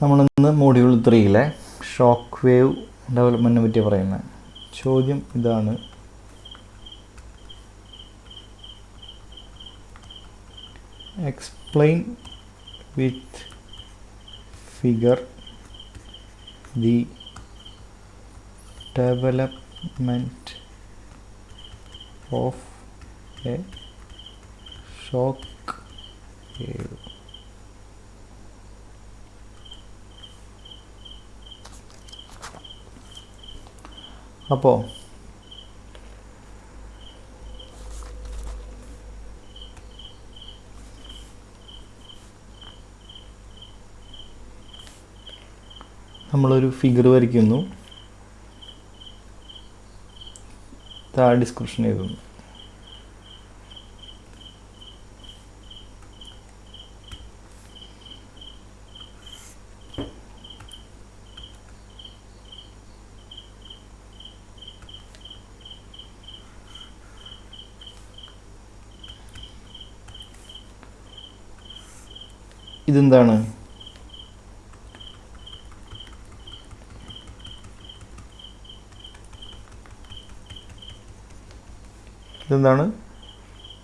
നമ്മളിന്ന് മോഡ്യൂൾ 3-ലെ shock wave ഡെവലപ്മെൻറ്റിനെ പറ്റി പറയുന്നത്. ചോദ്യം ഇതാണ്: explain with figure the development of a shock wave. അപ്പോൾ നമ്മളൊരു ഫിഗർ വരയ്ക്കുന്നു, താഴെ ഡിസ്ക്രിപ്ഷൻ എഴുതുന്നു. ഇതെന്താണ്?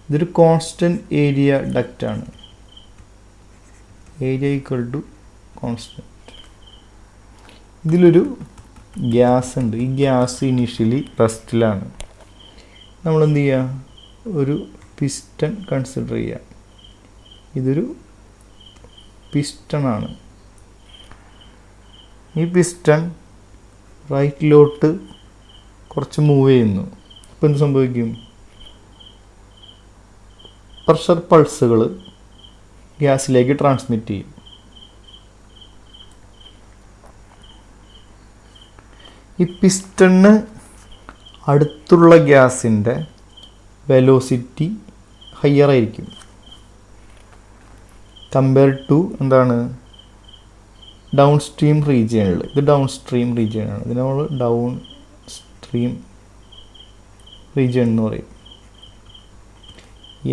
ഇതൊരു കോൺസ്റ്റൻറ്റ് ഏരിയ ഡക്റ്റാണ്. Area equal to constant. ഇതിലൊരു ഗ്യാസ് ഉണ്ട്. ഈ ഗ്യാസ് ഇനീഷ്യലി റെസ്റ്റിലാണ്. നമ്മളെന്ത് ചെയ്യുക? ഒരു പിസ്റ്റൺ കൺസിഡർ ചെയ്യുക. ഇതൊരു പിസ്റ്റണാണ്. ഈ പിസ്റ്റൺ റൈറ്റിലോട്ട് കുറച്ച് മൂവ് ചെയ്യുന്നു. അപ്പോൾ എന്ത് സംഭവിക്കും? പ്രഷർ പൾസുകൾ ഗ്യാസിലേക്ക് ട്രാൻസ്മിറ്റ് ചെയ്യും. ഈ പിസ്റ്റണിന് അടുത്തുള്ള ഗ്യാസിൻ്റെ വെലോസിറ്റി ഹയർ ആയിരിക്കും കമ്പയർ ടു എന്താണ്? ഡൗൺ സ്ട്രീം റീജിയണിൽ. ഇത് ഡൗൺ സ്ട്രീം റീജിയനാണ്. ഇതിനെ നമ്മൾ ഡൗൺ സ്ട്രീം റീജിയൻ എന്ന് പറയും. ഈ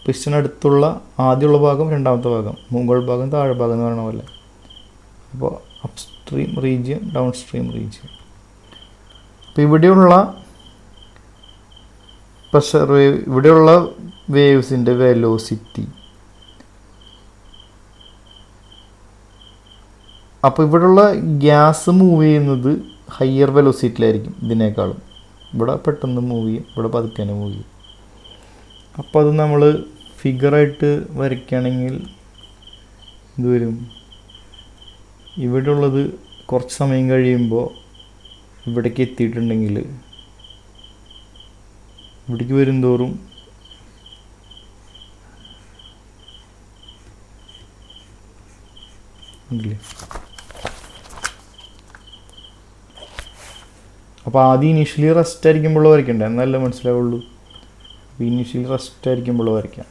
പിസ്റ്റനടുത്തുള്ള ആദ്യമുള്ള ഭാഗം, രണ്ടാമത്തെ ഭാഗം, മുകൾ ഭാഗം, താഴെ ഭാഗം എന്ന് പറയുന്ന പോലെ. അപ്പോൾ up stream region, down stream region. അപ്പോൾ ഇവിടെയുള്ള പ്രഷർ വേവ്, ഇവിടെയുള്ള വേവ്സിൻ്റെ വെലോസിറ്റി, അപ്പോൾ ഇവിടെയുള്ള ഗ്യാസ് മൂവ് ചെയ്യുന്നത് ഹയർ വെലോസിറ്റിയിലായിരിക്കും ഇതിനേക്കാളും. ഇവിടെ പെട്ടെന്ന് മൂവ് ചെയ്യും, ഇവിടെ പതുക്കെ തന്നെ മൂവ് ചെയ്യും. അപ്പോൾ അത് നമ്മൾ ഫിഗറായിട്ട് വരയ്ക്കുകയാണെങ്കിൽ ഇത് വരും. ഇവിടെയുള്ളത് കുറച്ച് സമയം കഴിയുമ്പോൾ ഇവിടേക്ക് എത്തിയിട്ടുണ്ടെങ്കിൽ ഇവിടേക്ക് വരും തോറും ഉണ്ടല്ലേ. അപ്പോൾ ആദ്യം ഇനീഷ്യലി റെസ്റ്റ് ആയിരിക്കുമ്പോൾ വരയ്ക്കണ്ടേ, എന്നല്ലേ മനസ്സിലാവുള്ളൂ. അപ്പോൾ ഇനീഷ്യലി റെസ്റ്റ് ആയിരിക്കുമ്പോൾ വരയ്ക്കാം.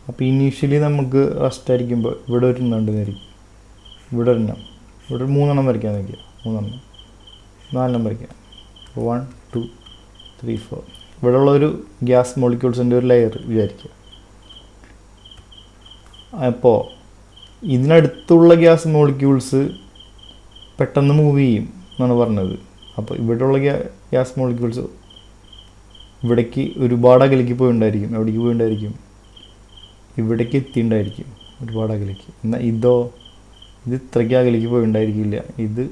അപ്പോൾ ഇനീഷ്യലി നമുക്ക് റെസ്റ്റ് ആയിരിക്കുമ്പോൾ ഇവിടെ ഒരു എണ്ണം, ഇവിടെ ഒരെണ്ണം, ഇവിടെ 3 വരയ്ക്കാൻ നോക്കിയാൽ 3, 4 വരയ്ക്കാം. 1 2 3 4. ഇവിടെയുള്ള ഒരു ഗ്യാസ് മോളിക്യൂൾസിൻ്റെ ഒരു ലെയർ വിചാരിക്കുക. അപ്പോൾ ഇതിനടുത്തുള്ള ഗ്യാസ് മോളിക്യൂൾസ് പെട്ടെന്ന് മൂവ് ചെയ്യും എന്നാണ് പറഞ്ഞത്. അപ്പോൾ ഇവിടെയുള്ള ഗ്യാസ് മോളിക്യൂൾസ് ഇവിടേക്ക് ഒരുപാട് അകലേക്ക് പോയിണ്ടായിരിക്കും. എവിടേക്ക് പോയിണ്ടായിരിക്കും? ഇവിടേക്ക് എത്തിയിട്ടുണ്ടായിരിക്കും ഒരുപാട് അകലേക്ക്. എന്നാൽ ഇത് ഇത്രയ്ക്ക് അകലേക്ക് പോയിണ്ടായിരിക്കില്ല. ഇത്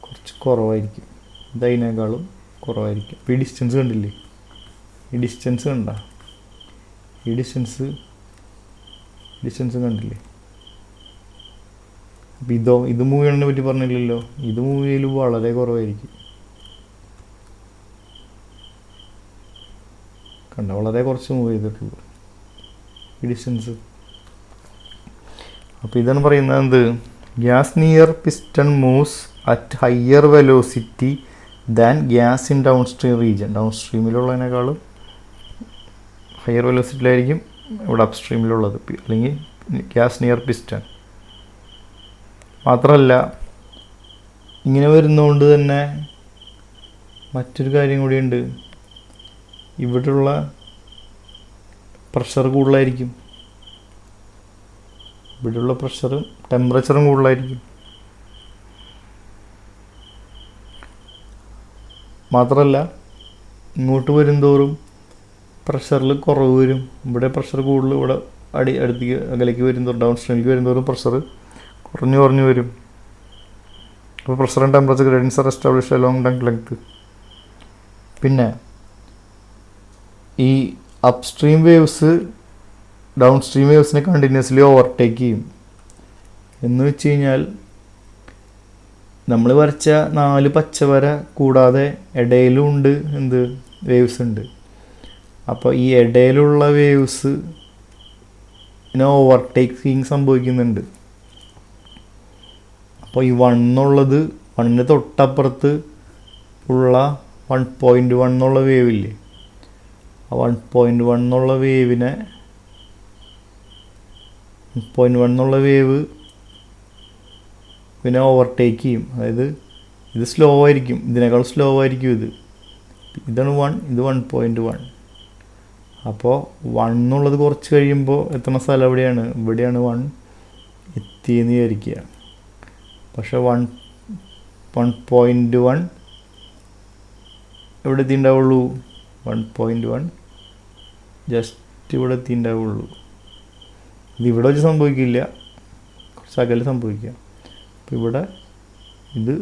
കുറച്ച് കുറവായിരിക്കും. ഇത് അതിനേക്കാളും കുറവായിരിക്കും. അപ്പോൾ ഈ ഡിസ്റ്റൻസ് കണ്ടില്ലേ? ഈ ഡിസ്റ്റൻസ് കണ്ട? ഈ ഡിസ്റ്റൻസ് കണ്ടില്ലേ? അപ്പോൾ ഇത് മൂവ് ചെയ്യണതിനെ പറ്റി പറഞ്ഞില്ലല്ലോ. ഇത് മൂവ് ചെയ്യൽ വളരെ കുറവായിരിക്കും. കണ്ട? വളരെ കുറച്ച് മൂവ് ചെയ്തിട്ടുള്ളൂ ഈ ഡിസ്റ്റൻസ്. അപ്പോൾ ഇതാണ് പറയുന്നത് എന്ത്? Gas near piston moves at higher velocity than gas in downstream region. ഡൗൺ സ്ട്രീമിലുള്ളതിനേക്കാളും ഹയർ വെലോസിറ്റിയിലായിരിക്കും ഇവിടെ അപ്പ് സ്ട്രീമിലുള്ളത്, അല്ലെങ്കിൽ ഗ്യാസ് നിയർ പിസ്റ്റൺ. മാത്രമല്ല ഇങ്ങനെ വരുന്നതുകൊണ്ട് തന്നെ മറ്റൊരു കാര്യം കൂടിയുണ്ട്. ഇവിടെയുള്ള പ്രഷർ കൂടുതലായിരിക്കും, ഇവിടെയുള്ള പ്രഷറും ടെമ്പറേച്ചറും കൂടുതലായിരിക്കും. മാത്രമല്ല ഇങ്ങോട്ട് വരുംതോറും പ്രഷറിൽ കുറവ് വരും. ഇവിടെ പ്രഷർ കൂടുതൽ, ഇവിടെ അടുത്തേക്ക് അകലേക്ക് വരുന്നതോറും ഡൗൺ സ്ട്രീമിലേക്ക് വരുന്നതോറും പ്രഷർ കുറഞ്ഞു വരും. അപ്പോൾ pressure and temperature gradients are establish along ഡങ് ലെങ്ത്. പിന്നെ ഈ അപ്സ്ട്രീം വേവ്സ് ഡൗൺ സ്ട്രീം വേവ്സിനെ കണ്ടിന്യൂസ്ലി ഓവർടേക്ക് ചെയ്യും. എന്ന് വെച്ച് കഴിഞ്ഞാൽ നമ്മൾ വരച്ച 4 പച്ചവര കൂടാതെ ഇടയിലും ഉണ്ട് വേവ്സ് ഉണ്ട്. അപ്പോൾ ഈ ഇടയിലുള്ള വേവ്സ് ഓവർടേക്കിങ് സംഭവിക്കുന്നുണ്ട്. അപ്പോൾ ഈ 1 1ന് തൊട്ടപ്പുറത്ത് ഉള്ള 1.1 എന്നുള്ള വേവില്ലേ, ആ 1.1 എന്നുള്ള വേവിനെ 1.1 എന്നുള്ള വേവ് പിന്നെ ഓവർടേക്ക് ചെയ്യും. അതായത് ഇത് സ്ലോ ആയിരിക്കും, ഇതിനേക്കാൾ സ്ലോ ആയിരിക്കും ഇതാണ് 1, ഇത് 1.1. അപ്പോൾ 1 എന്നുള്ളത് കുറച്ച് കഴിയുമ്പോൾ എത്തുന്ന സ്ഥലം ഇവിടെയാണ് 1 എത്തിയെന്ന് വിചാരിക്കുക. പക്ഷെ 1.1 എവിടെ എത്തിയിട്ടുണ്ടാവുള്ളൂ? 1.1 ജസ്റ്റ് ഇവിടെ എത്തിയിട്ടുണ്ടാവുള്ളൂ. ഇതിവിടെ വെച്ച് സംഭവിക്കില്ല, കുറച്ച് അകലെ സംഭവിക്കുക. അപ്പോൾ ഇവിടെ ഇത്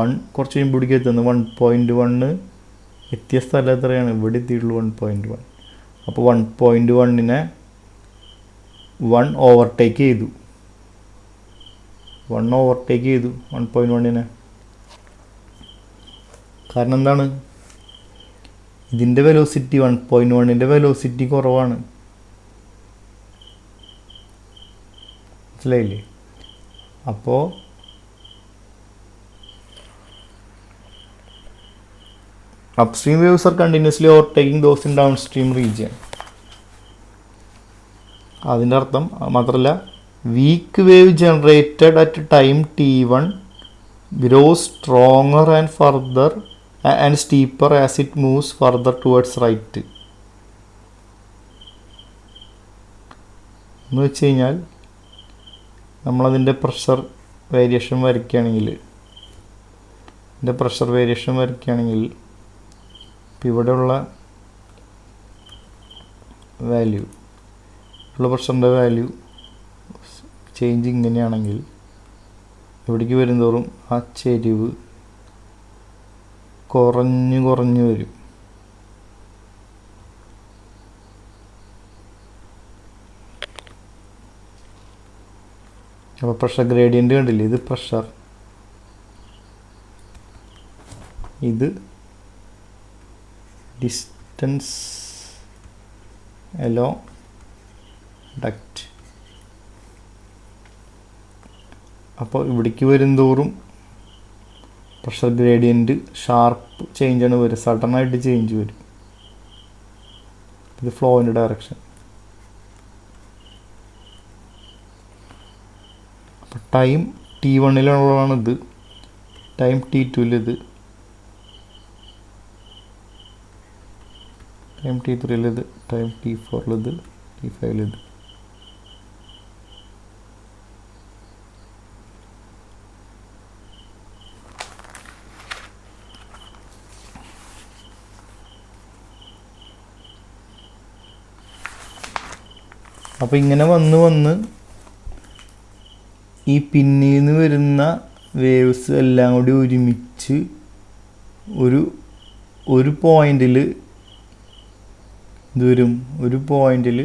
1 കുറച്ച് കഴിയുമ്പോൾ ഇവിടേക്ക് എത്തുന്നത് 1.1 എത്തിയ സ്ഥലം എത്രയാണ്? ഇവിടെ എത്തിയിട്ടുള്ളൂ 1.1. അപ്പോൾ 1.1നെ 1 ഓവർടേക്ക് ചെയ്തു. 1.1നെ. കാരണം എന്താണ്? ഇതിൻ്റെ വെലോസിറ്റി 1.1ൻ്റെ വെലോസിറ്റി കുറവാണ്, മനസ്സിലായില്ലേ? അപ്പോൾ upstream waves are continuously overtaking those in downstream region. അതിൻ്റെ അർത്ഥം മാത്രമല്ല, weak wave generated at time t1 grows stronger and further and steeper as it moves further towards right. എന്ന് വെച്ച് കഴിഞ്ഞാൽ നമ്മളതിൻ്റെ പ്രഷർ വേരിയേഷൻ വരയ്ക്കുകയാണെങ്കിൽ ഇപ്പോൾ ഇവിടെയുള്ള വാല്യൂ പ്രഷറിൻ്റെ വാല്യൂ ചേഞ്ച് ഇങ്ങനെയാണെങ്കിൽ ഇവിടേക്ക് വരുന്തോറും ആ ചെരിവ് കുറഞ്ഞു വരും. അപ്പോൾ പ്രഷർ ഗ്രേഡിയൻ്റ് കണ്ടില്ലേ? ഇത് പ്രഷർ, ഇത് ഡിസ്റ്റൻസ് അലോങ് ഡക്റ്റ്. അപ്പോൾ ഇവിടേക്ക് വരുംതോറും പ്രഷർ ഗ്രേഡിയൻറ്റ് ഷാർപ്പ് ചേഞ്ചാണ് വരും, സഡനായിട്ട് ചേഞ്ച് വരും. ഇത് ഫ്ലോയിൻ്റെ ഡയറക്ഷൻ. അപ്പോൾ ടൈം t1-ലുള്ളതാണിത്, ടൈം t2-ലിത്, ടൈം t3-ലിത്, ടൈം t4-ലിത്, t5-ലിത്. അപ്പോൾ ഇങ്ങനെ വന്ന് ഈ പിന്നിൽ നിന്ന് വരുന്ന വേവ്സ് എല്ലാം കൂടി ഒരുമിച്ച് ഒരു പോയിന്റിൽ ഒരു പോയിന്റിൽ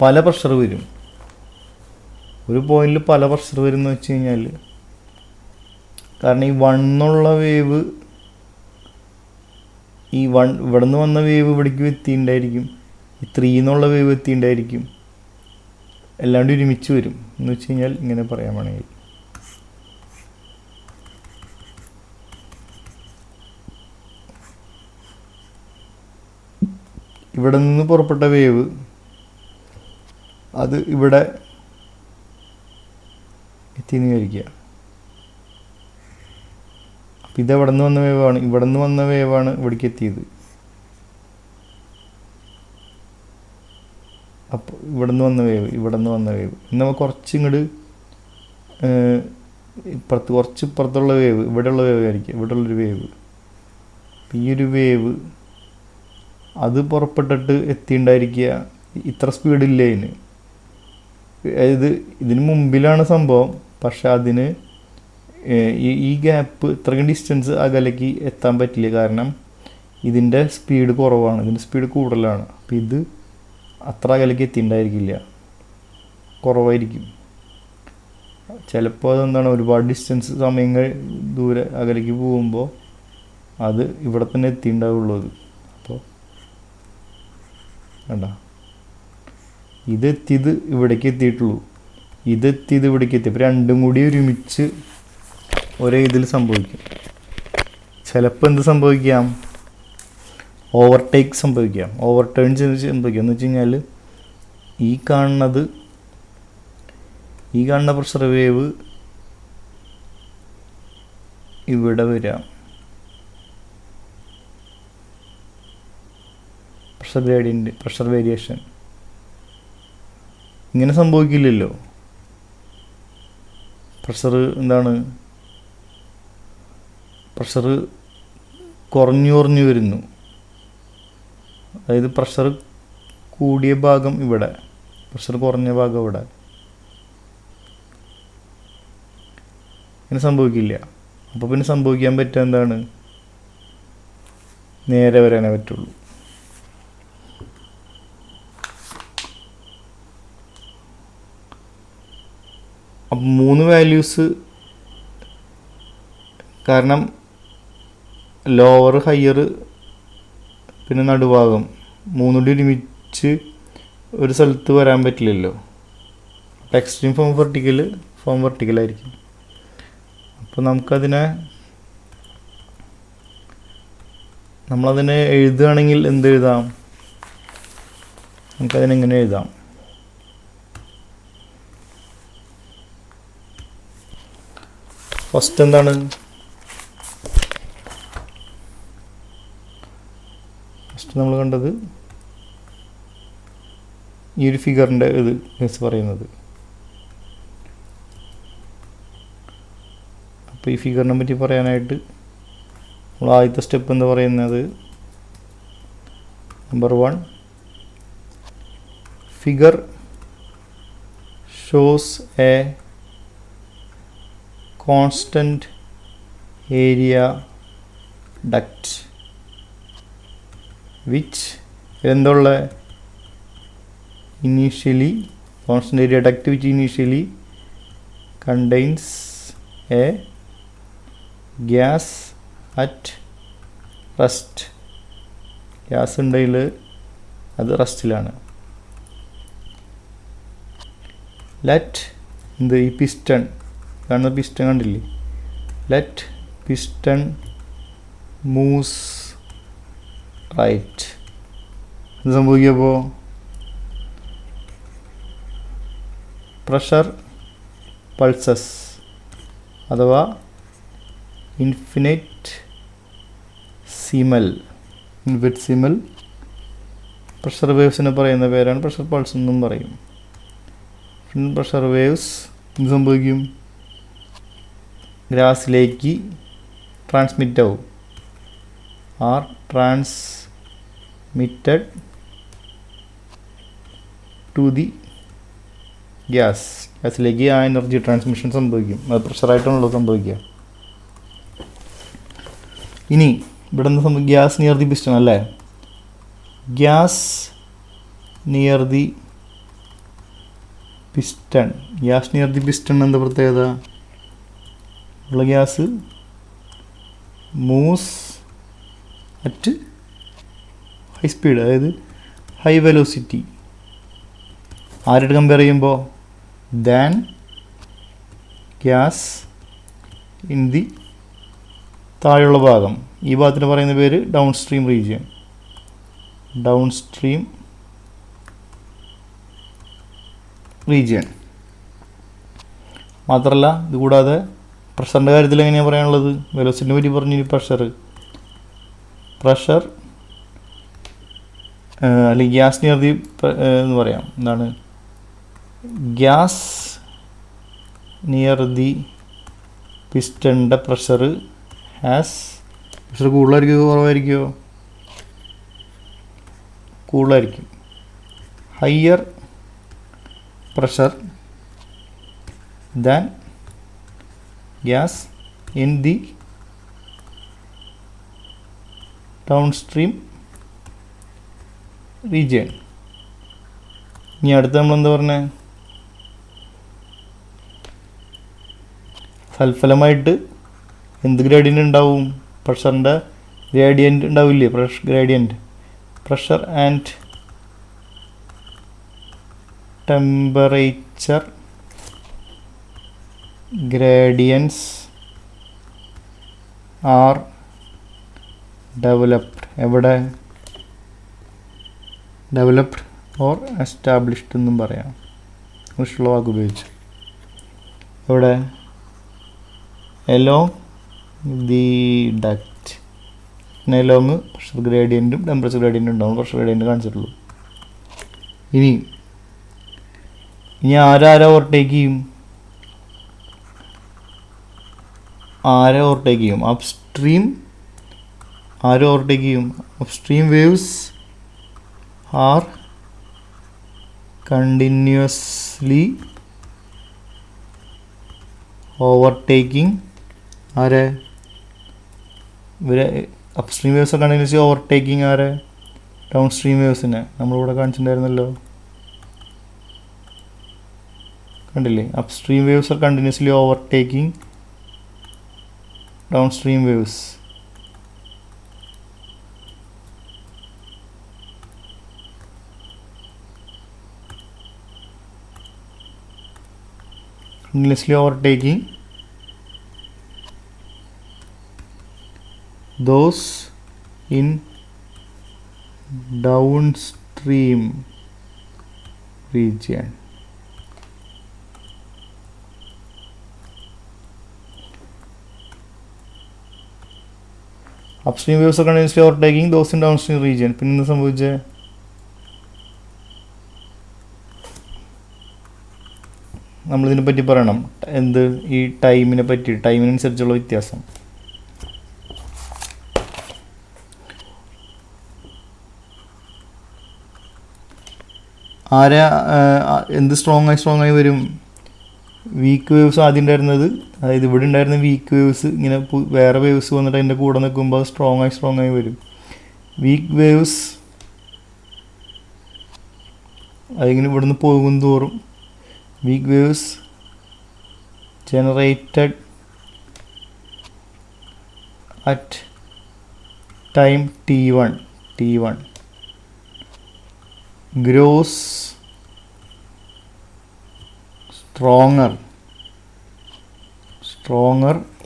പല പ്രഷർ വരും. ഒരു പോയിന്റിൽ പല പ്രഷർ വരും എന്ന് വെച്ച് കഴിഞ്ഞാൽ, കാരണം ഈ 1 എന്നുള്ള വേവ്, ഈ 1 ഇവിടെ നിന്ന് വന്ന വേവ് ഇവിടേക്ക് എത്തിയിട്ടുണ്ടായിരിക്കും, ഈ 3 എന്നുള്ള വേവ് എത്തിയിട്ടുണ്ടായിരിക്കും, എല്ലാണ്ട് ഒരുമിച്ച് വരും എന്ന് വെച്ച് കഴിഞ്ഞാൽ ഇങ്ങനെ പറയാൻ വേണമെങ്കിൽ. ഇവിടെ നിന്ന് പുറപ്പെട്ട വേവ് അത് ഇവിടെ എത്തിയെന്ന് വിചാരിക്കുക. അപ്പം ഇത് എവിടെ നിന്ന് വന്ന വേവാണ്? ഇവിടെ നിന്ന് വന്ന വേവാണ് ഇവിടേക്ക് എത്തിയത്. അപ്പോൾ ഇവിടെ നിന്ന് വന്ന വേവ്, ഇവിടെ നിന്ന് വന്ന വേവ്. നമ്മൾ കുറച്ച് ഇങ്ങോട്ട് കുറച്ച് ഇപ്പുറത്തുള്ള വേവ്, ഇവിടെയുള്ള വേവ് ആയിരിക്കും, ഇവിടെയുള്ളൊരു വേവ്. ഈ ഒരു വേവ് അത് പുറപ്പെട്ടിട്ട് എത്തിയിട്ടുണ്ടായിരിക്കുക ഇത്ര സ്പീഡില്ല ഇതിന്. അതായത് ഇതിന് മുമ്പിലാണ് സംഭവം, പക്ഷെ അതിന് ഈ ഗ്യാപ്പ് ഇത്രയും ഡിസ്റ്റൻസ് അകലേക്ക് എത്താൻ പറ്റില്ല. കാരണം ഇതിൻ്റെ സ്പീഡ് കുറവാണ്, ഇതിൻ്റെ സ്പീഡ് കൂടുതലാണ്. അപ്പോൾ ഇത് അത്ര അകലേക്ക് എത്തിയിട്ടുണ്ടായിരിക്കില്ല, കുറവായിരിക്കും. ചിലപ്പോൾ അതെന്താണ്, ഒരുപാട് ഡിസ്റ്റൻസ് സമയങ്ങൾ ദൂരെ അകലേക്ക് പോകുമ്പോൾ അത് ഇവിടെ തന്നെ എത്തിയിട്ടുണ്ടാവുള്ളൂ. അത് അപ്പോൾ വേണ്ട, ഇതെത്തിയത് ഇവിടേക്ക് എത്തിയിട്ടുള്ളൂ, ഇതെത്തിയത് ഇവിടേക്ക് എത്തി. അപ്പോൾ രണ്ടും കൂടി ഒരുമിച്ച് ഒരേ ഇതിൽ സംഭവിക്കും. ചിലപ്പോൾ എന്ത് സംഭവിക്കാം, ഓവർടേക്ക് സംഭവിക്കാം, ഓവർടേൺ സംഭവിക്കാം. എന്ന് വെച്ച് കഴിഞ്ഞാൽ ഈ കാണുന്ന പ്രഷർ വേവ് ഇവിടെ വരാം, പ്രഷർ ഗ്രേഡിയൻ്റ്, പ്രഷർ വേരിയേഷൻ. ഇങ്ങനെ സംഭവിക്കില്ലല്ലോ. പ്രഷർ പ്രഷർ കുറഞ്ഞു വരുന്നു. അതായത് പ്രഷർ കൂടിയ ഭാഗം ഇവിടെ, പ്രഷർ കുറഞ്ഞ ഭാഗം ഇവിടെ. ഇങ്ങനെ സംഭവിക്കില്ല. അപ്പോൾ പിന്നെ സംഭവിക്കാൻ പറ്റുക എന്താണ്, നേരെ വരാനേ പറ്റുള്ളൂ. അപ്പം 3 വാല്യൂസ്, കാരണം ലോവർ, ഹയർ, പിന്നെ നടുഭാഗം 3 കൂടി ഒരുമിച്ച് ഒരു സ്ഥലത്ത് വരാൻ പറ്റില്ലല്ലോ. അപ്പോൾ എക്സ്ട്രീം ഫോം വെർട്ടിക്കലായിരിക്കും. അപ്പോൾ നമ്മളതിനെ എഴുതുകയാണെങ്കിൽ എന്തെഴുതാം, നമുക്കതിനെങ്ങനെ എഴുതാം. ഫസ്റ്റ് എന്താണ്, ഫസ്റ്റ് നമ്മൾ കണ്ടത് ഈ ഒരു ഫിഗറിൻ്റെ ഇത് കേസ് പറയുന്നത്. അപ്പോൾ ഈ ഫിഗറിനെ പറ്റി പറയാനായിട്ട് നമ്മൾ ആദ്യത്തെ സ്റ്റെപ്പ് എന്ന് പറയുന്നത്, number 1, figure shows a constant area duct which എന്തുള്ള initially constant area duct which initially contains a gas at rest. Gas ഉണ്ടെങ്കിൽ അത് റസ്റ്റിലാണ്. ലെറ്റ് ഈ പിസ്റ്റൺ കാണുന്ന പിസ്റ്റൺ കണ്ടില്ലേ, ലെറ്റ് പിസ്റ്റൺ മൂവ്സ് റൈറ്റ്. ഇത് സംഭവിക്കുമ്പോൾ പ്രഷർ പൾസസ് അഥവാ ഇൻഫിനിറ്റ്സിമൽ പ്രഷർ വേവ്സിനെ പറയുന്ന പേരാണ് പ്രഷർ പൾസ് എന്നും പറയും. പ്രഷർ വേവ്സ് എന്ത് സംഭവിക്കും, ഗ്യാസിലേക്ക് ട്രാൻസ്മിറ്റ് ആവും, ആർ ട്രാൻസ്മിറ്റഡ് ടു ദി ഗ്യാസിലേക്ക് ആ എനർജി ട്രാൻസ്മിഷൻ സംഭവിക്കും. അത് പ്രഷറായിട്ടാണല്ലോ സംഭവിക്കുക. ഇനി ഇവിടെ നിന്ന് സംഭവിക്കും, ഗ്യാസ് നിയർ ദി പിസ്റ്റൺ അല്ലേ, gas near the piston. Gas near the piston എന്താ പ്രത്യേകത, ഉള്ള gas moves at high speed, അതായത് ഹൈ വെലോസിറ്റി. ആരോട് കമ്പയർ ചെയ്യുമ്പോൾ, ദാൻ ഗ്യാസ് ഇൻ ദി താഴെയുള്ള ഭാഗം. ഈ ഭാഗത്തിന് പറയുന്ന പേര് ഡൗൺ സ്ട്രീം റീജിയൻ. മാത്രമല്ല ഇത് കൂടാതെ പ്രഷറിൻ്റെ കാര്യത്തിൽ എങ്ങനെയാണ് പറയാനുള്ളത്, വെലോസിറ്റിനെ പറ്റി പറഞ്ഞു. പ്രഷർ അല്ലെങ്കിൽ ഗ്യാസ് നിയർ ദി എന്ന് പറയാം. എന്താണ് ഗ്യാസ് നിയർ ദി പിസ്റ്റണിൻ്റെ പ്രഷർ കൂടുതലായിരിക്കുമോ കുറവായിരിക്കുമോ? കൂടുതലായിരിക്കും. Higher pressure than gas in the downstream region. ഇനി അടുത്ത് നമ്മളെന്താ പറഞ്ഞത്? ഫലമായിട്ട് എന്ത് ഗ്രേഡിയൻ്റ് ഉണ്ടാവും? പ്രഷറിൻ്റെ ഗ്രേഡിയൻ്റ് ഉണ്ടാവില്ലേ? Pressure gradient, pressure and temperature gradients are developed. എവിടെ? ഡെവലപ്ഡ് ഓർ എസ്റ്റാബ്ലിഷ്ഡ് എന്നും പറയാം. ഇഷ്ടമുള്ള വാക്ക് ഉപയോഗിച്ച്. എവിടെ? Along the duct. പിന്നെ എലോങ് പ്രഷർ ഗ്രേഡിയൻറ്റും ടെമ്പറേച്ചർ ഗ്രേഡിയൻറ്റും ഉണ്ടാവും. പ്രഷർ ഗ്രേഡിയൻറ്റ് കാണിച്ചിട്ടുള്ളൂ. ഇനി ആരാ ഓവർടേക്ക് ചെയ്യും? അപ്സ്ട്രീം ഓവർടേക്ക് ചെയ്യും? Upstream waves are continuously overtaking. ആരെ? ഇവരെ അപ്സ്ട്രീം വേവ്സ് കണ്ടിന്യൂസ്ലി ഓവർടേക്കിംഗ് ആരെ? ഡൗൺ സ്ട്രീം വേവ്സിനെ. നമ്മളിവിടെ കാണിച്ചിട്ടുണ്ടായിരുന്നല്ലോ, കണ്ടില്ലേ? Upstream waves are continuously overtaking downstream waves. Continuously overtaking those in downstream region. Upstream waves are continuously overtaking those in downstream region. പിന്നെ എന്ത് സംഭവിച്ചേ? നമ്മളിതിനെ പറ്റി പറയണം. എന്ത്? ഈ ടൈമിനെ പറ്റി, ടൈമിനനുസരിച്ചുള്ള വ്യത്യാസം. എന്ത് സ്ട്രോങ് ആയി വരും? വീക്ക് വേവ്സ് ആദ്യം ഉണ്ടായിരുന്നത്, അതായത് ഇവിടെ ഉണ്ടായിരുന്ന വീക്ക് വേവ്സ് ഇങ്ങനെ വേറെ വേവ്സ് വന്നിട്ട് അതിൻ്റെ കൂടെ നിൽക്കുമ്പോൾ അത് സ്ട്രോങ് ആയി വരും. വീക്ക് വേവ്സ് അതിങ്ങനെ ഇവിടുന്ന് പോകും തോറും weak waves generated at time t1 grows stronger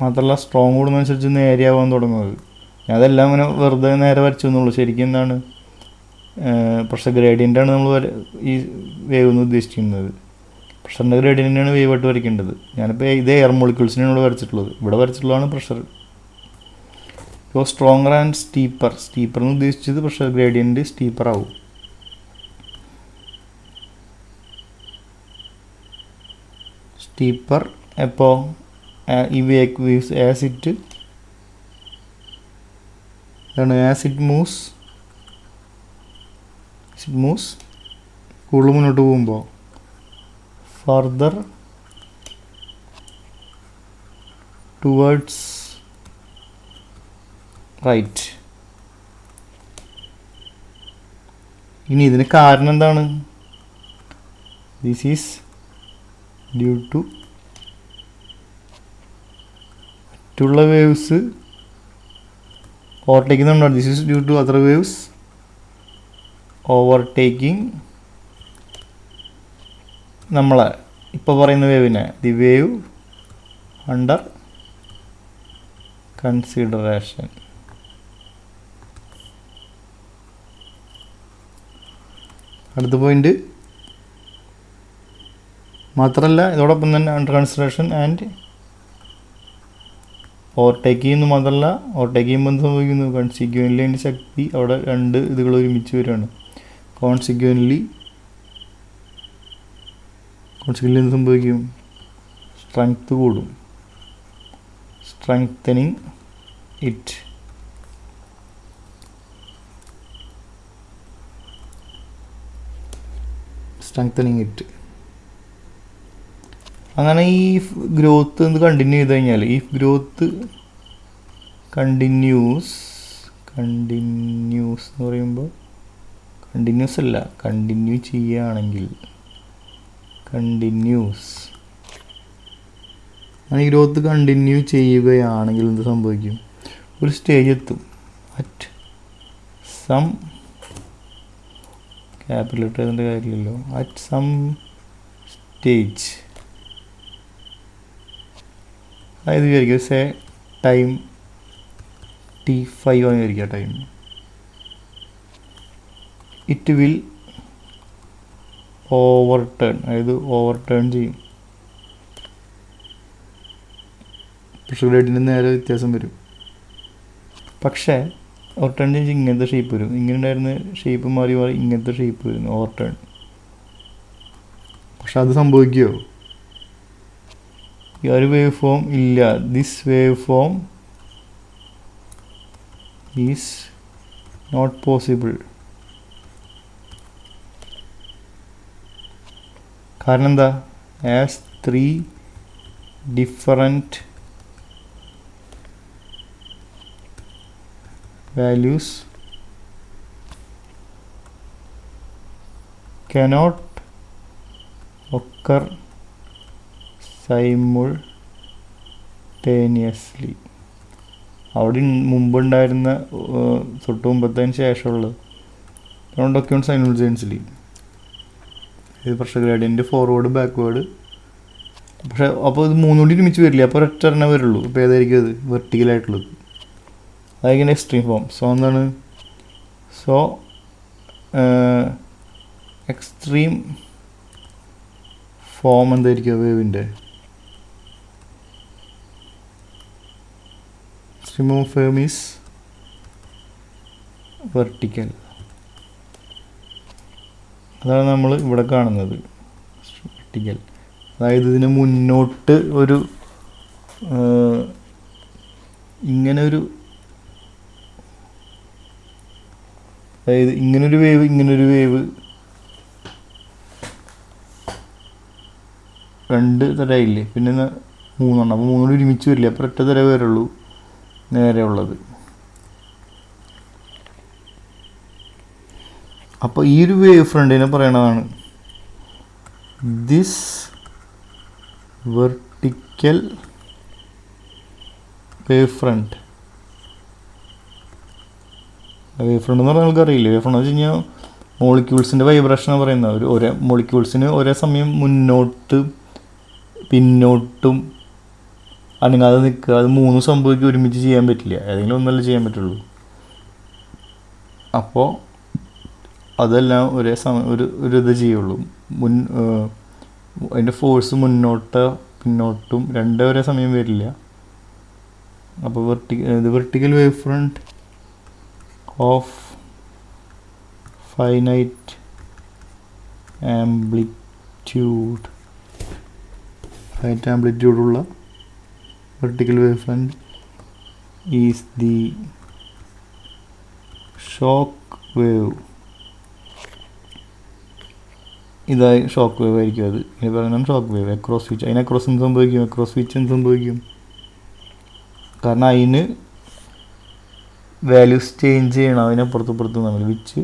മാത്രമല്ല സ്ട്രോങ് കൂടുന്നതനുസരിച്ച് നേരെയാവാൻ തുടങ്ങുന്നത്. ഞാൻ അതെല്ലാം അങ്ങനെ വെറുതെ നേരെ വരച്ചു എന്നുള്ളൂ. ശരിക്കും എന്താണ്? പ്രഷർ ഗ്രേഡിയൻ്റാണ് നമ്മൾ ഈ വേവ് എന്ന് ഉദ്ദേശിക്കുന്നത്. പ്രഷറിൻ്റെ ഗ്രേഡിയൻ്റാണ് വേവ് ആയിട്ട് വരയ്ക്കേണ്ടത്. ഞാനിപ്പോൾ ഇത് എയർ മോളിക്യൂൾസിനാണ് ഇവിടെ വരച്ചിട്ടുള്ളത്. ഇവിടെ വരച്ചിട്ടുള്ളതാണ് പ്രഷർ. ഇപ്പോൾ സ്ട്രോങ്ങർ ആൻഡ് സ്റ്റീപ്പർ എന്ന് ഉദ്ദേശിച്ചത് പ്രഷർ ഗ്രേഡിയൻറ്റ് സ്റ്റീപ്പർ ആവും. സ്റ്റീപ്പർ എപ്പോൾ? ഈ വേവ്സ് ആസ് ഇറ്റ് മൂവ്സ് കൂടുതൽ മുന്നോട്ട് പോകുമ്പോൾ further towards right. ഇനി ഇതിന് കാരണം എന്താണ്? ദിസ് ഈസ് ഡ്യൂ ടു മറ്റുള്ള വേവ്സ് ഓവർടേക്കുന്നുണ്ടോ? This is due to other waves overtaking നമ്മളെ ഇപ്പോൾ പറയുന്ന വേവിനെ. The wave under consideration. അടുത്ത പോയിന്റ് മാത്രമല്ല, ഇതോടൊപ്പം തന്നെ അണ്ടർ കൺസിഡറേഷൻ ആൻഡ് ഓവർടേക്ക് ചെയ്യുന്നു. മാത്രമല്ല, ഓവർടേക്ക് ചെയ്യുമ്പോൾ എന്ത് സംഭവിക്കുന്നു? കൺസിക്വൻ്റ്ലി അതിൻ്റെ ശക്തി അവിടെ രണ്ട് ഇതുകൾ ഒരുമിച്ച് വരികയാണ്. കോൺസിക്വൻ്റ്ലി എന്ത് സംഭവിക്കും? സ്ട്രെങ്ത് കൂടും. Strengthening it. അങ്ങനെ ഈ ഗ്രോത്ത് ഒന്ന് കണ്ടിന്യൂ ചെയ്ത് കഴിഞ്ഞാൽ, ഈ ഗ്രോത്ത് കണ്ടിന്യൂസ് എന്ന് പറയുമ്പോൾ കണ്ടിന്യൂസ് അല്ല, കണ്ടിന്യൂ ചെയ്യുകയാണെങ്കിൽ അങ്ങനെ ഈ ഗ്രോത്ത് കണ്ടിന്യൂ ചെയ്യുകയാണെങ്കിൽ എന്ത് സംഭവിക്കും? ഒരു സ്റ്റേജ് എത്തും. അറ്റ് സം ക്യാപിറ്റൽ ലെറ്ററിൻ്റെ കാര്യമില്ലല്ലോ. അറ്റ് സം സ്റ്റേജ്, അതായത് വിചാരിക്കുക സേ ടൈം T5 ആണ് വിചാരിക്കുക ടൈം. ഇറ്റ് വിൽ അതായത് ഓവർടേൺ ചെയ്യും. പ്രഷർ ഗ്രേഡിൻ്റെ നേരെ വ്യത്യാസം വരും. പക്ഷേ ഓവർടേൺ ചെയ്ത് ഇങ്ങനത്തെ ഷേപ്പ് വരും. ഇങ്ങനെ ഉണ്ടായിരുന്ന ഷേപ്പ് മാറി ഇങ്ങനത്തെ ഷേപ്പ് വരുന്നു ഓവർടേൺ. പക്ഷെ അത് സംഭവിക്കുമോ? ഈ ഒരു വേവ് ഫോം ഇല്ല. This wave form is not possible. കാരണം എന്താ? As 3 different values cannot occur simultaneously. അവിടെ മുമ്പുണ്ടായിരുന്ന തൊട്ട് മുമ്പത്തതിന് ശേഷമുള്ളത് ഡോക്യുമെൻറ്റ് സൈമൾട്ടേനിയസ്ലി. ഇത് പ്രഷർ ഗ്രേഡിയൻ്റ് ഫോർവേഡ് ബാക്ക്വേഡ്. പക്ഷേ അപ്പോൾ ഇത് മൂന്നുകൂടി ഒരുമിച്ച് വരില്ല. അപ്പോൾ ഒരൊറ്റ എണ്ണേ വരുള്ളൂ. ഇപ്പോൾ ഏതായിരിക്കും അത്? വെർട്ടിക്കലായിട്ടുള്ളത്. അതായിരിക്കും എക്സ്ട്രീം ഫോം. സോ എന്താണ്? സോ എക്സ്ട്രീം ഫോം എന്തായിരിക്കും വേവിൻ്റെ? Extreme form is vertical. അതാണ് നമ്മൾ ഇവിടെ കാണുന്നത്, വെർട്ടിക്കൽ. അതായത് ഇതിന് മുന്നോട്ട് ഒരു ഇങ്ങനെ ഒരു, അതായത് ഇങ്ങനൊരു വേവ് രണ്ട് തരമില്ലേ, പിന്നെ മൂന്നെണ്ണം. അപ്പോൾ മൂന്നോട് ഒരുമിച്ച് വരില്ല. അപ്പോൾ ഒറ്റ തര വരുള്ളൂ നേരെ ഉള്ളത്. അപ്പോൾ ഈ ഒരു വേവ് ഫ്രണ്ടിനെ പറയണതാണ് this vertical wave front. Wave front എന്ന് പറഞ്ഞാൽ നമുക്കറിയില്ല. വേവ് ഫ്രണ്ട് എന്ന് വെച്ച് കഴിഞ്ഞാൽ മോളിക്യൂൾസിൻ്റെ വൈബ്രേഷനാണ് പറയുന്നത്. ഒരേ മോളിക്യൂൾസിന് ഒരേ സമയം മുന്നോട്ട് പിന്നോട്ടും അനങ്ങാതെ നിൽക്കുക. അത് മൂന്ന് സംഭവിക്കുക ഒരുമിച്ച് ചെയ്യാൻ പറ്റില്ല. ഏതെങ്കിലും ഒന്നല്ലേ ചെയ്യാൻ പറ്റുള്ളൂ. അപ്പോൾ അതെല്ലാം ഒരേ സമയം ഒരു ഇത് ചെയ്യുള്ളൂ. അതിൻ്റെ ഫോഴ്സ് മുന്നോട്ട് പിന്നോട്ടും രണ്ടേ ഒരേ സമയം വരില്ല. അപ്പോൾ vertical wave front of finite ആംപ്ലിറ്റ്യൂഡുള്ള vertical wave front is the shock wave. ഇതായി ഷോക്ക് വേവ് ആയിരിക്കും. അത് ഇനി പറയുന്നത് ഷോക്ക് വേവ്. അക്രോസ് സ്വിച്ച്, അതിന് അക്രോസ് എന്ത് സംഭവിക്കും? അക്രോസ് സ്വിച്ച് എന്ത് സംഭവിക്കും? കാരണം അതിന് വാല്യൂസ് ചേഞ്ച് ചെയ്യണം. അതിനപ്പുറത്തും നമ്മൾ വിച്ച്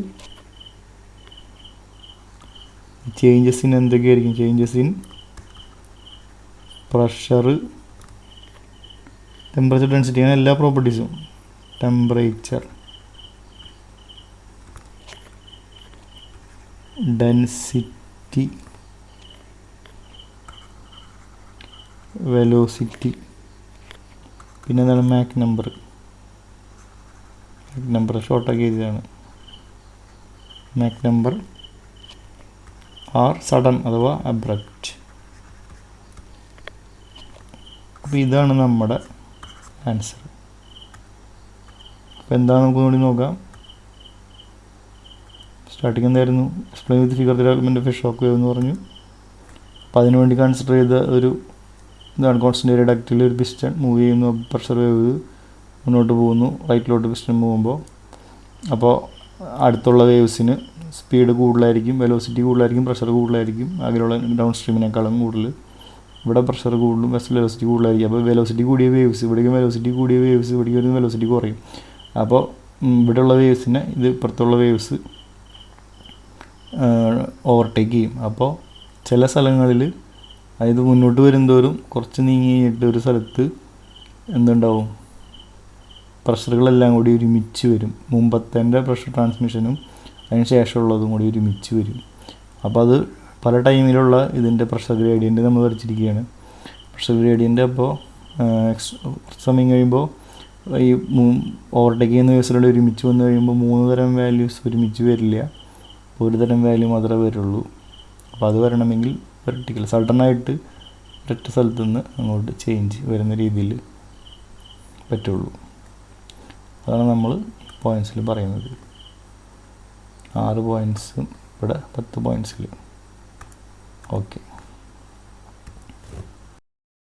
ചേഞ്ചസ് ഇൻ എന്തൊക്കെയായിരിക്കും? Changes in pressure, temperature, density, അങ്ങനെ എല്ലാ പ്രോപ്പർട്ടീസും. ടെമ്പറേച്ചർ, ഡെൻസിറ്റി, വെലോസിറ്റി, പിന്നെ എന്താണ്? മാക് നമ്പർ ഷോർട്ടാക്കി എഴുതിയതാണ്. മാക് നമ്പർ ആർ സഡൻ അഥവാ അബ്രപ്റ്റ്. അപ്പോൾ ഇതാണ് നമ്മുടെ ആൻസർ. അപ്പോൾ എന്താണ് നമുക്ക് കൂടി നോക്കാം. സ്റ്റാർട്ടിങ് എന്തായിരുന്നു, explain with figure development of a shock wave എന്ന് പറഞ്ഞു. അപ്പോൾ അതിനുവേണ്ടി കൺസിഡർ ചെയ്ത ഒരു ഇതാണ് കോൺസ്റ്റൻ്റ് ഏരിയ ഡക്റ്റിൽ ഒരു പിസ്റ്റൺ മൂവ് ചെയ്യുന്നു, പ്രഷർ വേവ് മുന്നോട്ട് പോകുന്നു, റൈറ്റിലോട്ട് പിസ്റ്റൺ പോകുമ്പോൾ. അപ്പോൾ അടുത്തുള്ള വേവ്സിന് സ്പീഡ് കൂടുതലായിരിക്കും, വെലോസിറ്റി കൂടുതലായിരിക്കും, പ്രഷർ കൂടുതലായിരിക്കും അതിലുള്ള ഡൗൺ സ്ട്രീമിനേക്കാളും കൂടുതൽ. ഇവിടെ പ്രഷർ കൂടുതലും വെലോസിറ്റി കൂടുതലായിരിക്കും. അപ്പോൾ വെലോസിറ്റി കൂടിയ വേവ്സ് ഇവിടേക്കും, വെലോസിറ്റി കൂടിയ വേവ്സ് ഇവിടേക്കും ഒരു വെലോസിറ്റി കുറയും. അപ്പോൾ ഇവിടെയുള്ള വേവ്സിനെ ഇത് ഇപ്പുറത്തുള്ള വേവ്സ് ഓവർടേക്ക് ചെയ്യും. അപ്പോൾ ചില സ്ഥലങ്ങളിൽ അതായത് മുന്നോട്ട് വരുന്തോറും കുറച്ച് നീങ്ങി കഴിഞ്ഞിട്ട് ഒരു സ്ഥലത്ത് എന്തുണ്ടാവും, പ്രഷറുകളെല്ലാം കൂടി ഒരുമിച്ച് വരും. മുമ്പത്തെ പ്രഷർ ട്രാൻസ്മിഷനും അതിന് ശേഷമുള്ളതും കൂടി ഒരുമിച്ച് വരും. അപ്പോൾ അത് പല ടൈമിലുള്ള ഇതിൻ്റെ പ്രഷർ ഗ്രേഡിയൻ്റ് നമ്മൾ വരച്ചിരിക്കുകയാണ്. പ്രഷർ ഗ്രേഡിയൻ്റ് അപ്പോൾ കുറച്ച് സമയം കഴിയുമ്പോൾ ഈ ഓവർടേക്ക് ചെയ്യുന്ന വേവ്സിലൂടെ ഒരുമിച്ച് വന്നു കഴിയുമ്പോൾ 3 തരം വാല്യൂസ് ഒരുമിച്ച് വരില്ല, ഒരു തരം വാല്യൂ മാത്രമേ വരുള്ളൂ. അപ്പോൾ അത് വരണമെങ്കിൽ വെർട്ടിക്കൽ സഡനായിട്ട് ഒരൊറ്റ സ്ഥലത്ത് നിന്ന് അങ്ങോട്ട് ചേഞ്ച് വരുന്ന രീതിയിൽ പറ്റുള്ളൂ. അതാണ് നമ്മൾ പോയിൻറ്റ്സിൽ പറയുന്നത്. 6 പോയിൻറ്റ്സും ഇവിടെ 10 പോയിൻറ്റ്സിൽ. ഓക്കെ.